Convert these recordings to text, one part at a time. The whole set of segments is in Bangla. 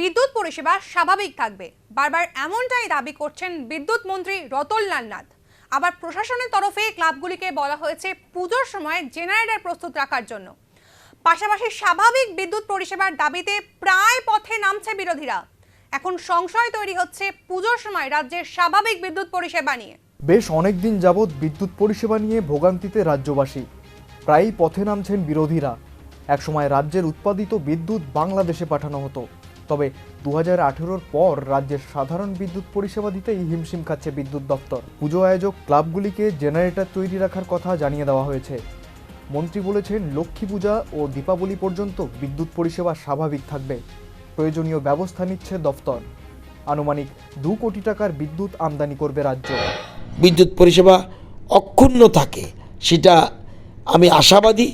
বিদ্যুৎ পরিষেবা স্বাভাবিক থাকবে, বারবার এমনটাই দাবি করছেন বিদ্যুৎ মন্ত্রী রতনলাল নাথ। আবার প্রশাসনের তরফে ক্লাবগুলিকে বলা হয়েছে পুজোর সময় জেনারেটর প্রস্তুত রাখার জন্য। পাশাপাশি স্বাভাবিক বিদ্যুৎ পরিষেবার দাবিতে প্রায় পথে নামছে বিরোধীরা। এখন সংশয় তৈরি হচ্ছে পুজোর সময় রাজ্যের স্বাভাবিক বিদ্যুৎ পরিষেবা নিয়ে। বেশ অনেকদিন যাবৎ বিদ্যুৎ পরিষেবা নিয়ে ভোগান্তিতে রাজ্যবাসী, প্রায়ই পথে নামছেন বিরোধীরা। একসময় রাজ্যের উৎপাদিত বিদ্যুৎ বাংলাদেশে পাঠানো হতো, তবে 2018-র পর রাজ্যের সাধারণ বিদ্যুৎ পরিষেবা দিতেই হিমশিম খাচ্ছে বিদ্যুৎ দপ্তর। পুজো আয়োজক ক্লাবগুলিকে জেনারেটর তৈরি রাখার কথা জানিয়ে দেওয়া হয়েছে। মন্ত্রী বলেছেন, লক্ষ্মী পূজা ও দীপাবলি পর্যন্ত বিদ্যুৎ পরিষেবা স্বাভাবিক থাকবে। প্রয়োজনীয় ব্যবস্থা নিচ্ছে দফতর। আনুমানিক 2 কোটি টাকার বিদ্যুৎ আমদানি করবে রাজ্য। বিদ্যুৎ পরিষেবা অক্ষুণ্ণ থাকে সেটা আমি আশাবাদী,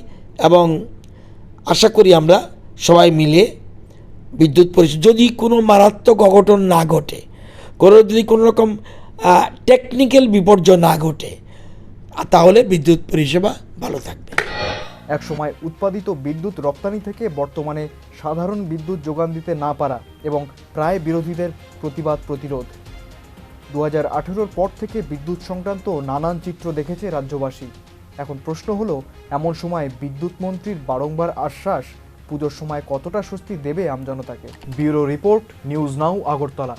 এবং আশা করি আমরা সবাই মিলে বিদ্যুৎ পরিষেবা, যদি কোনো মারাত্মক অঘটন না ঘটে, যদি কোনো রকম টেকনিক্যাল বিপর্যয় না ঘটে, তাহলে বিদ্যুৎ পরিষেবা ভালো থাকবে। একসময় উৎপাদিত বিদ্যুৎ রপ্তানি থেকে বর্তমানে সাধারণ বিদ্যুৎ যোগান দিতে না পারা এবং প্রায় বিরোধীদের প্রতিবাদ প্রতিরোধ। 2018-র পর থেকে বিদ্যুৎ সংক্রান্ত নানান চিত্র দেখেছে রাজ্যবাসী। এখন প্রশ্ন হলো, এমন সময় বিদ্যুৎ মন্ত্রীর বারংবার আশ্বাস পুজোর সময় কতটা স্বস্তি দেবে আমজনতাকে? Bureau report, news now, Agartala.